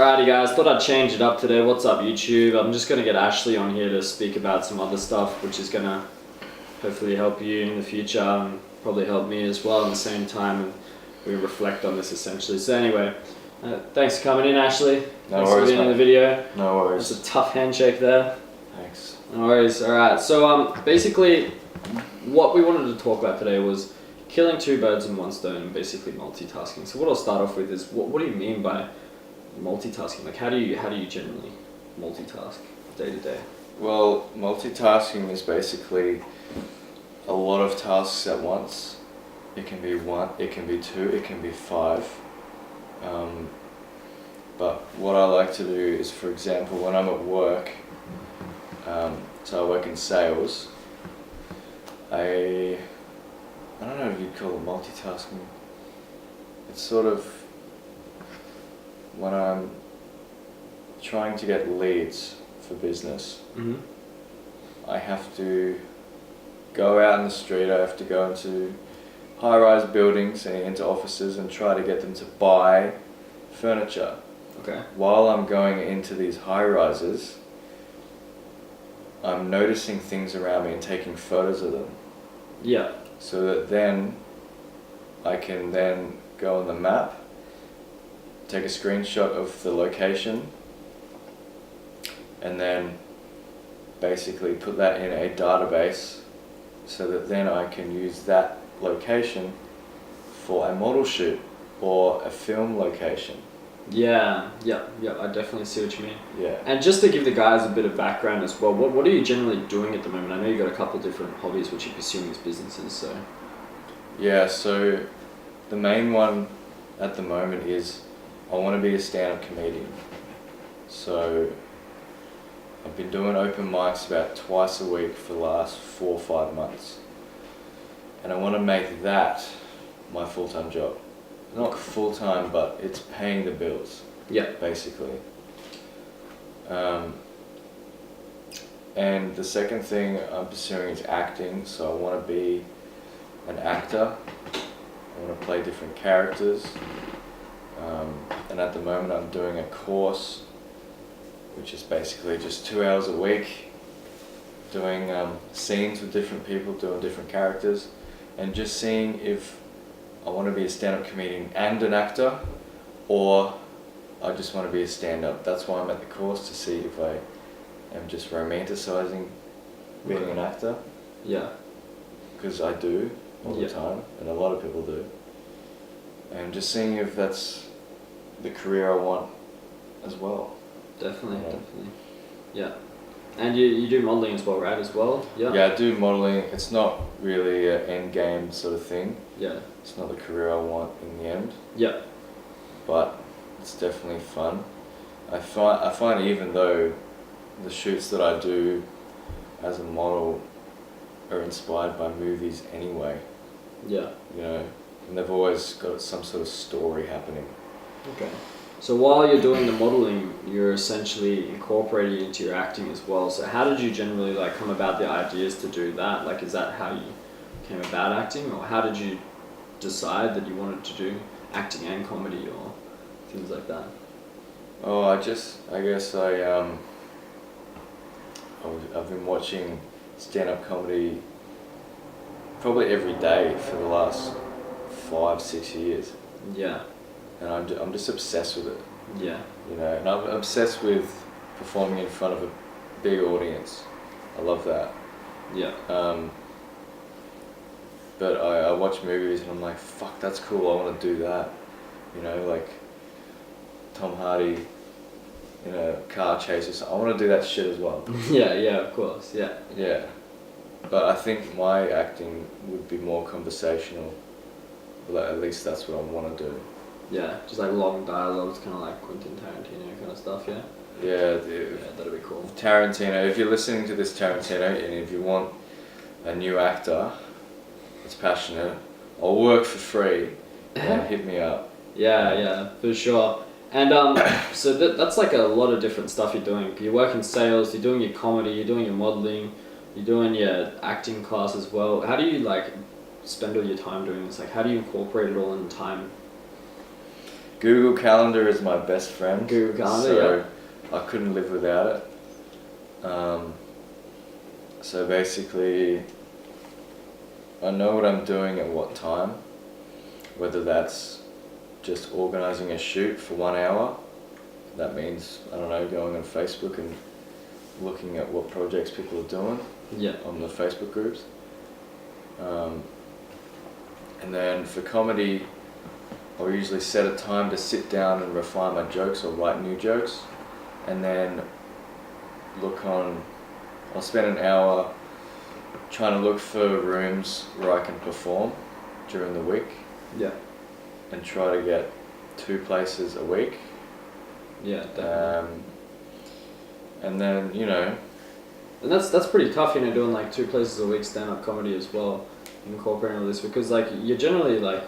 Alrighty guys, thought I'd change it up today. What's up YouTube? I'm just going to get Ashley on here to speak about some other stuff which is going to hopefully help you in the future and probably help me as well at the same time, and we reflect on this essentially. So anyway, thanks for coming in, Ashley. Thanks for being in the video. No worries. That's a tough handshake there. Thanks. No worries. Alright, so basically what we wanted to talk about today was killing two birds in one stone and basically multitasking. So what I'll start off with is what do you mean by multitasking? Like how do you generally multitask day to day? Well, multitasking is basically a lot of tasks at once. It can be one, it can be two, it can be five. But what I like to do is, for example, when I'm at work, so I work in sales, I don't know if you'd call it multitasking. It's sort of when I'm trying to get leads for business, I have to go out in the street, I have to go into high-rise buildings and into offices and try to get them to buy furniture. Okay. While I'm going into these high-rises, I'm noticing things around me and taking photos of them. Yeah. So that then I can then go on the map, take a screenshot of the location, and then basically put that in a database so that then I can use that location for a model shoot or a film location. Yeah, I definitely see what you mean. Yeah. And just to give the guys a bit of background as well, what are you generally doing at the moment? I know you've got a couple different hobbies which you're pursuing as businesses, so... Yeah, so the main one at the moment is I want to be a stand-up comedian. So I've been doing open mics about twice a week for the last 4 or 5 months. And I want to make that my full-time job. Not full-time, but it's paying the bills. Yeah. Basically. And the second thing I'm pursuing is acting, so I want to be an actor. I want to play different characters. And at the moment I'm doing a course which is basically just 2 hours a week doing scenes with different people, doing different characters, and just seeing if I want to be a stand-up comedian and an actor, or I just want to be a stand-up. That's why I'm at the course, to see if I am just romanticizing being an actor. Yeah. Because I do all the time, and a lot of people do. And just seeing if that's the career I want as well. Definitely. Yeah. And you do modelling as well, right, as well? Yeah. Yeah, I do modelling. It's not really an end game sort of thing. Yeah. It's not the career I want in the end. Yeah. But it's definitely fun. I find even though the shoots that I do as a model are inspired by movies anyway. Yeah. You know, and they've always got some sort of story happening. Okay. So while you're doing the modelling, you're essentially incorporating it into your acting as well. So how did you generally come about the ideas to do that? Like, is that how you came about acting, or how did you decide that you wanted to do acting and comedy or things like that? Oh, I've been watching stand-up comedy probably every day for the last 5-6 years. Yeah. And I'm just obsessed with it. Yeah. You know, and I'm obsessed with performing in front of a big audience. I love that. Yeah. But I watch movies and I'm like, fuck, that's cool, I want to do that. You know, like Tom Hardy in a car chase or something. I want to do that shit as well. Yeah, of course, yeah. Yeah. But I think my acting would be more conversational. Well, at least that's what I want to do. Yeah, just like long dialogues, kind of like Quentin Tarantino kind of stuff, yeah? Yeah, Yeah, that'd be cool. Tarantino, if you're listening to this, Tarantino, and if you want a new actor that's passionate, I'll work for free, and hit me up. Yeah, for sure. And so that's like a lot of different stuff you're doing. You work in sales, you're doing your comedy, you're doing your modelling, you're doing your acting class as well. How do you spend all your time doing this? Like, how do you incorporate it all in time? Google Calendar is my best friend. Google Calendar, so I couldn't live without it. So basically, I know what I'm doing at what time, whether that's just organising a shoot for 1 hour. That means, I don't know, going on Facebook and looking at what projects people are doing Yeah. on the Facebook groups. And then for comedy, I'll usually set a time to sit down and refine my jokes or write new jokes, and then I'll spend an hour trying to look for rooms where I can perform during the week Yeah. and try to get 2 places a week. Yeah, definitely. And then, you know, And that's pretty tough, you know, doing like 2 places a week stand-up comedy as well, incorporating all this, because like you're generally like,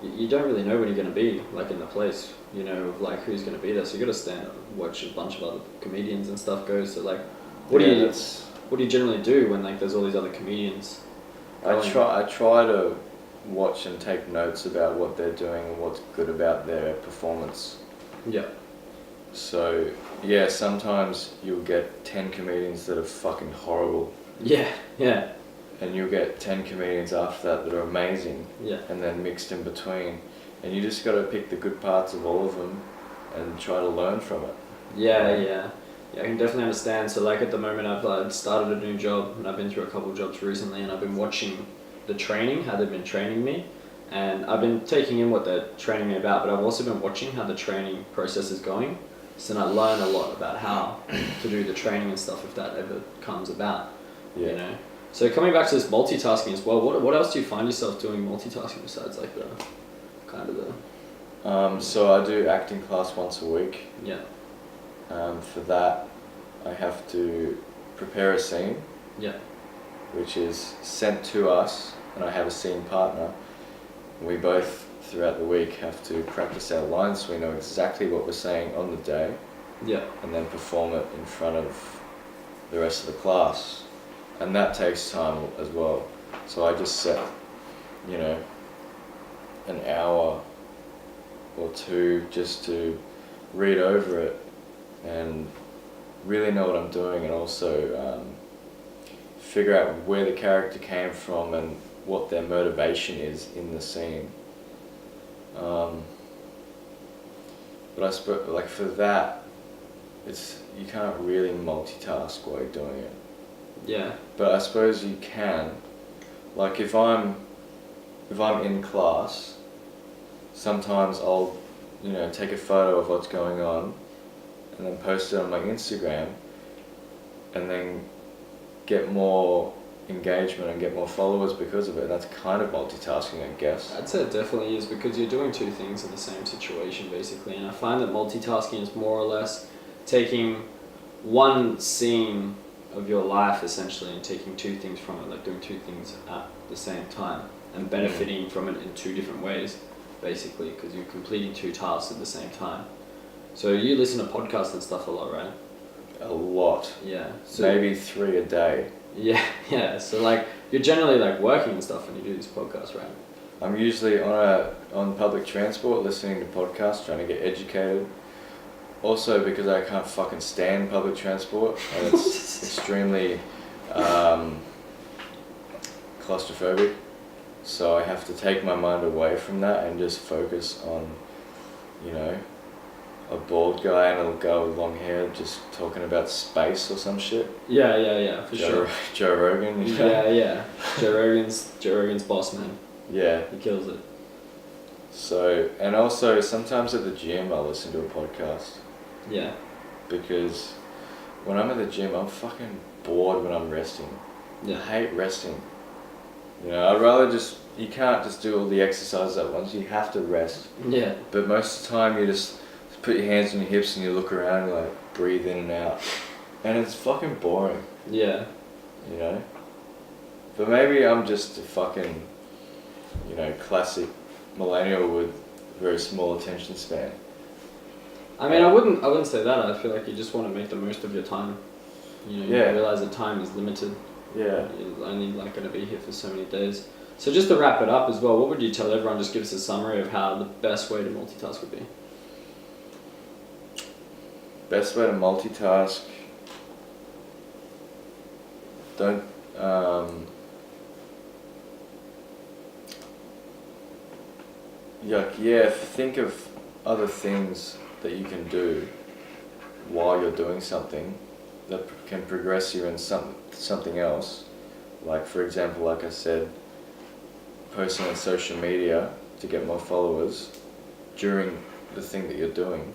you don't really know when you're going to be like in the place, you know, of like who's going to be there. So you got to stand up, watch a bunch of other comedians and stuff go. So like, what do you generally do when like there's all these other comedians? I try to watch and take notes about what they're doing and what's good about their performance. Yeah. So yeah, sometimes you'll get 10 comedians that are fucking horrible, Yeah. Yeah. and you'll get 10 comedians after that are amazing, Yeah. and then mixed in between, and you just got to pick the good parts of all of them and try to learn from it. Yeah, yeah. Yeah, I can definitely understand. So like at the moment I've started a new job, and I've been through a couple of jobs recently, and I've been watching the training, how they've been training me, and I've been taking in what they're training me about, but I've also been watching how the training process is going. So then I learn a lot about how to do the training and stuff if that ever comes about. Yeah. You know. So coming back to this multitasking as well, what else do you find yourself doing multitasking besides like the kind of the So I do acting class once a week. yeah. For that, I have to prepare a scene, Yeah. which is sent to us, and I have a scene partner. We both, throughout the week, have to practice our lines so we know exactly what we're saying on the day, Yeah. and then perform it in front of the rest of the class. And that takes time as well. So I just set, you know, an hour or 2 just to read over it and really know what I'm doing, and also figure out where the character came from and what their motivation is in the scene. But I suppose, like for that, you can't really multitask while you're doing it. Yeah. But I suppose you can. Like if I'm in class, sometimes I'll, you know, take a photo of what's going on and then post it on my Instagram, and then get more engagement and get more followers because of it. That's kind of multitasking, I guess. I'd say it definitely is, because you're doing 2 things in the same situation basically, and I find that multitasking is more or less taking one scene of your life essentially and taking 2 things from it, like doing 2 things at the same time and benefiting from it in 2 different ways basically, because you're completing 2 tasks at the same time. So you listen to podcasts and stuff a lot, right? A lot. Yeah. So Maybe 3 a day. yeah, yeah. So like you're generally like working and stuff when you do these podcasts, right? I'm usually on public transport listening to podcasts, trying to get educated. Also because I can't fucking stand public transport, and it's extremely claustrophobic. So I have to take my mind away from that and just focus on, you know, a bald guy and a little guy with long hair just talking about space or some shit. Yeah, for sure. Joe Rogan. You know? Yeah. Joe Rogan's boss, man. Yeah. He kills it. So, and also sometimes at the gym I'll listen to a podcast, Yeah. because when I'm at the gym I'm fucking bored when I'm resting. Yeah. I hate resting. You know, I'd rather you can't just do all the exercises at once, you have to rest. Yeah. But most of the time you just put your hands on your hips and you look around and like breathe in and out. And it's fucking boring, Yeah. you know? But maybe I'm just a fucking, you know, classic millennial with very small attention span. I mean, I wouldn't say that. I feel like you just want to make the most of your time. You know, Yeah. you realize that time is limited. Yeah. You're only like going to be here for so many days. So just to wrap it up as well, what would you tell everyone? Just give us a summary of how the best way to multitask would be. Best way to multitask. Don't think of other things that you can do while you're doing something that can progress you in something else. Like, for example, like I said, posting on social media to get more followers during the thing that you're doing.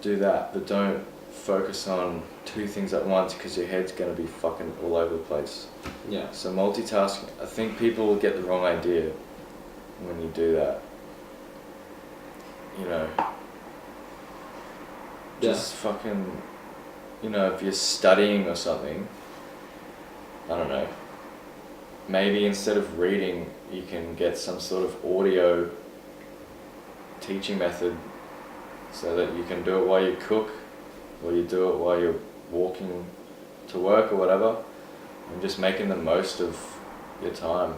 Do that, but don't focus on two things at once because your head's going to be fucking all over the place. Yeah. So multitasking, I think people will get the wrong idea when you do that. You know, just fucking, you know, if you're studying or something, I don't know, maybe instead of reading, you can get some sort of audio teaching method so that you can do it while you cook, or you do it while you're walking to work or whatever, and just making the most of your time,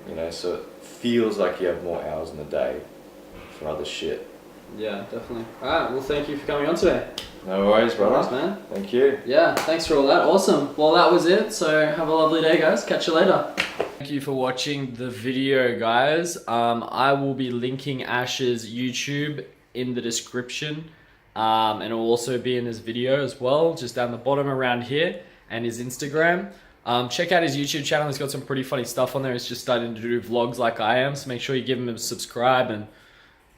you know, so it feels like you have more hours in the day for other shit. Yeah, definitely. Alright, well thank you for coming on today. No worries, brother. Nice, man. Thank you. Yeah, thanks for all that. Awesome. Well, that was it. So have a lovely day, guys. Catch you later. Thank you for watching the video, guys. I will be linking Ash's YouTube in the description. And it will also be in this video as well, just down the bottom around here, and his Instagram. Check out his YouTube channel. He's got some pretty funny stuff on there. He's just starting to do vlogs like I am. So make sure you give him a subscribe and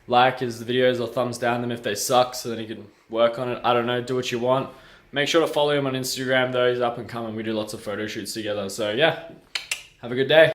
like his videos or thumbs down them if they suck, so that he can work on it. I don't know, do what you want. Make sure to follow him on Instagram though, he's up and coming. We do lots of photo shoots together. So yeah, have a good day.